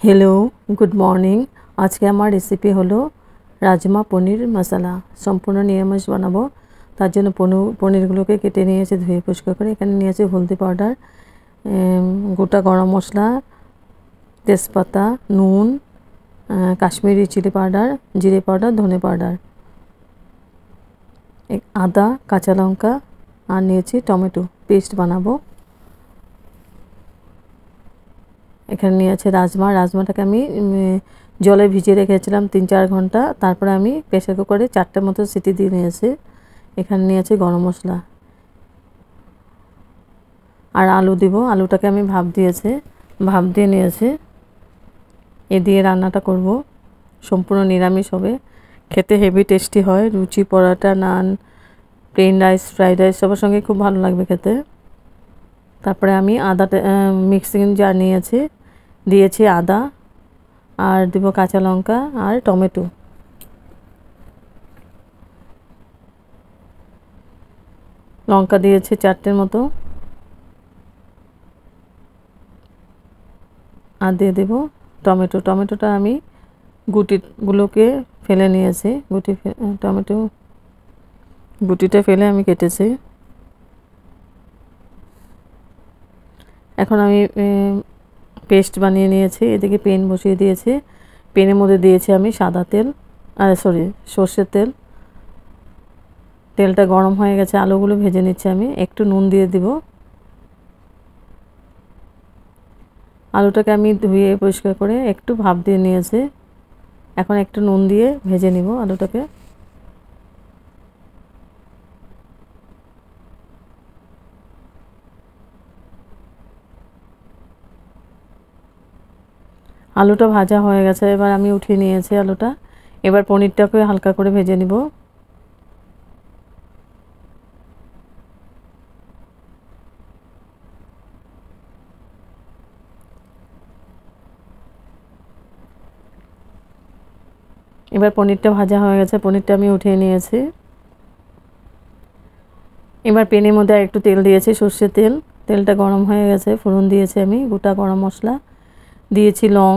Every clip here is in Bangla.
Hello good morning. आज के हमार रेसिपि हलो राजमा पनीर मसाला। सम्पूर्ण निरामिष बनाबो तार जोन्नो पनीरगुलोके केटे निয়েছি धुए परिष्कार करे। एखाने निয়েছি हल्दी पाउडार, गोटा गरम मशला, तेजपाता, नुन, काश्मीरी चिली पाउडार, जिरे पाउडार, धने पाउडार, आदा, काँचा लंका और निয়েছি टमेटो पेस्ट बानाबो। এখানে নিয়ে আছে রাজমাটাকে আমি জলে ভিজিয়ে রেখেছিলাম ৩-৪ ঘন্টা। তারপরে আমি প্রেসার কুকারে 4টা মতো সিটি দিয়ে নিয়েছি। এখানে নিয়ে আছে গরম মশলা আর আলু দিব। আলুটাকে আমি ভাপ দিয়ে নিয়েছি। এ দিয়ে রান্নাটা করব। সম্পূর্ণ নিরামিষ হবে, খেতে হেভি টেস্টি হয়। লুচি, পরোটা, নান, প্লেন রাইস, ফ্রাইড রাইস সবার সঙ্গে খুব ভালো লাগবে খেতে। তারপরে আমি আদাটা মিক্সিং জার নিয়েছি, দিয়েছি আদা আর দিব কাঁচা লঙ্কা আর টমেটো। লঙ্কা দিয়েছি 4টের মতো আর দিয়ে দেব টমেটো। টমেটোটা আমি গুটিগুলোকে ফেলে নিয়েছি। টমেটো গুটিটা ফেলে আমি কেটেছি। এখন আমি পেস্ট বানিয়ে নিয়েছি। এদিকে পেন বসিয়ে দিয়েছি। পেনের মধ্যে দিয়েছি আমি সাদা তেল, সর্ষের তেল। তেলটা গরম হয়ে গেছে, আলুগুলো ভেজে নিচ্ছি আমি। একটু নুন দিয়ে দিব। আলুটাকে আমি ধুয়ে পরিষ্কার করে একটু ভাপ দিয়ে নিয়েছি। এখন একটু নুন দিয়ে ভেজে নিব আলুটাকে। আলুটা ভাজা হয়ে গেছে, এবার আমি উঠিয়ে নিয়েছি আলুটা। এবার পনিরটাকে হালকা করে ভেজে নিব। এবার পনিরটা ভাজা হয়ে গেছে, পনিরটা আমি উঠিয়ে নিয়েছি। এবার পেনের মধ্যে একটু তেল দিয়েছি, সর্ষের তেল। তেলটা গরম হয়ে গেছে, ফোড়ন দিয়েছি আমি গোটা গরম মশলা, দিয়েছি লং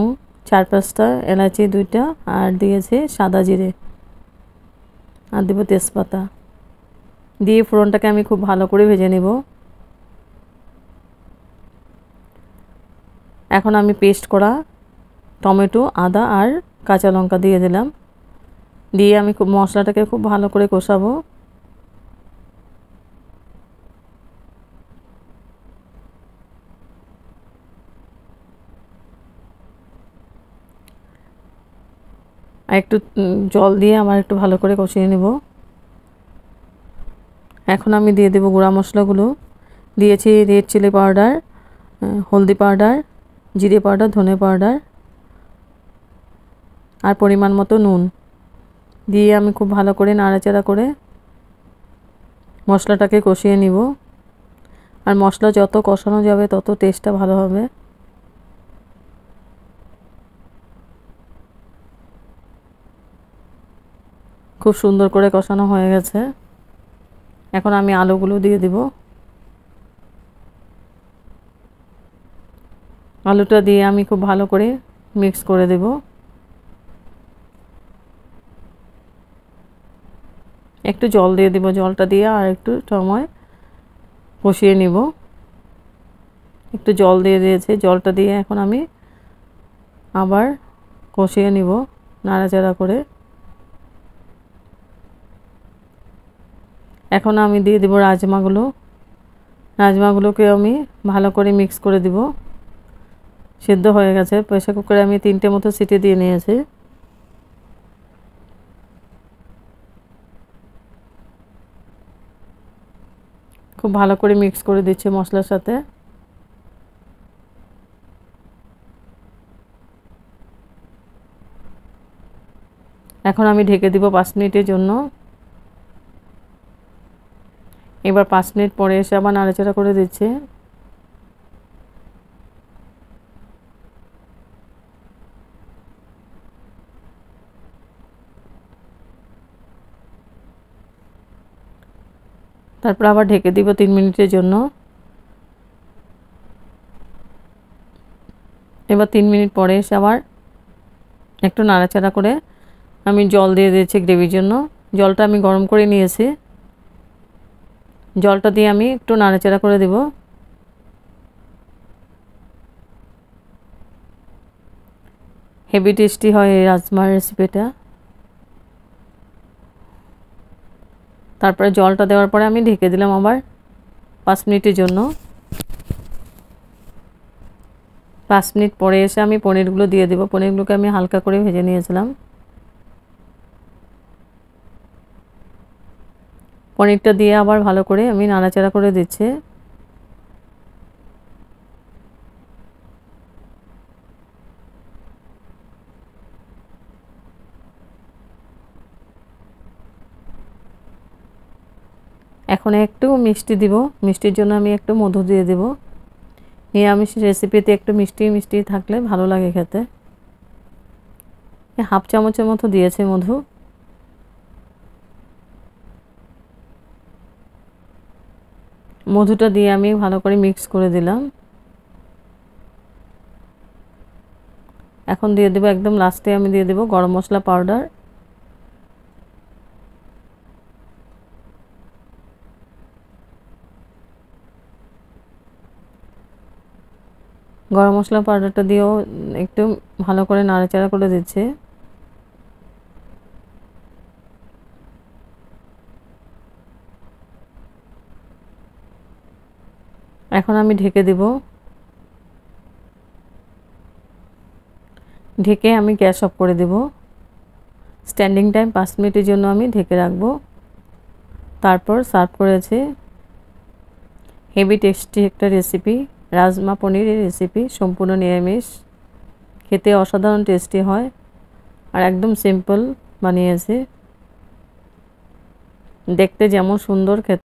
4-5টা, এলাচি 2টা আর দিয়েছি সাদা জিরে আর দেব তেজপাতা। দিয়ে ফোড়নটাকে আমি খুব ভালো করে ভেজে নেব। এখন আমি পেস্ট করা টমেটো, আদা আর কাঁচা লঙ্কা দিয়ে দিলাম। দিয়ে আমি মশলাটাকে খুব ভালো করে কষাবো। আর একটু জল দিয়ে আমার একটু ভালো করে কষিয়ে নেব। এখন আমি দিয়ে দেব গুঁড়া মশলাগুলো। দিয়েছি রেড চিলি পাউডার, হলদি পাউডার, জিরে পাউডার, ধনে পাউডার আর পরিমাণ মতো নুন দিয়ে আমি খুব ভালো করে নাড়াচাড়া করে মশলাটাকে কষিয়ে নিব। আর মশলা যত কষানো যাবে তত টেস্টটা ভালো হবে। খুব সুন্দর করে কষানো হয়ে গেছে। এখন আমি আলুগুলো দিয়ে দিব। আলুটা দিয়ে আমি খুব ভালো করে মিক্স করে দেব। একটু জল দিয়ে দিব। জলটা দিয়ে আর একটু সময় কষিয়ে নিব। একটু জল দিয়ে দিয়েছি, জলটা দিয়ে এখন আমি আবার কষিয়ে নিব নাড়াচাড়া করে। এখন আমি দিয়ে দিব রাজমাগুলোকে আমি ভালো করে মিক্স করে দিব। সিদ্ধ হয়ে গেছে। প্রেসার কুকারে আমি 3টে মতো সিটি দিয়ে নিয়েছি। খুব ভালো করে মিক্স করে দিচ্ছি মশলার সাথে। এখন আমি ঢেকে দিব 5 মিনিটের জন্য। এবার 5 মিনিট পরে এসে আবার নাড়াচাড়া করে দিচ্ছি। তারপর আবার ঢেকে দিব 3 মিনিটের জন্য। এবার 3 মিনিট পরে এসে আবার একটু নাড়াচাড়া করে আমি জল দিয়ে দিয়েছি গ্রেভির জন্য। জলটা আমি গরম করে নিয়েছি। জলটা দিয়ে আমি একটু নাড়াচাড়া করে দেব। হেভি টেস্টি হয় এই রাজমার রেসিপিটা। তারপরে জলটা দেওয়ার পরে আমি ঢেকে দিলাম আবার 5 মিনিটের জন্য। 5 মিনিট পরে এসে আমি পনিরগুলো দিয়ে দেব। পনিরগুলোকে আমি হালকা করে ভেজে নিয়েছিলাম। পনিরটা দিয়ে আবার ভালো করে আমি নাড়াচাড়া করে দিচ্ছি। এখন একটু মিষ্টি দিব। মিষ্টির জন্য আমি একটু মধু দিয়ে দেব। নিরামিষ রেসিপিতে একটু মিষ্টি মিষ্টি থাকলে ভালো লাগে খেতে। হাফ চামচের মতো দিয়েছে মধু। মধুটা দিয়ে আমি ভালো করে মিক্স করে দিলাম। এখন দিয়ে দেব একদম লাস্টে আমি দিয়ে দেব গরম মশলা পাউডার। গরম মশলা পাউডারটা দিয়েও একটু ভালো করে নাড়াচাড়া করে দিচ্ছি। এখন আমি ঢেকে দেব। ঢেকে আমি গ্যাস অফ করে দেব। স্ট্যান্ডিং টাইম 5 মিনিটের জন্য আমি ঢেকে রাখব। তারপর সার্ভ করেছি। হেভি টেস্টি একটা রেসিপি, রাজমা পনিরের রেসিপি, সম্পূর্ণ নিরামিষ, খেতে অসাধারণ টেস্টি হয় আর একদম সিম্পল বানিয়েছি। দেখতে যেমন সুন্দর খেতে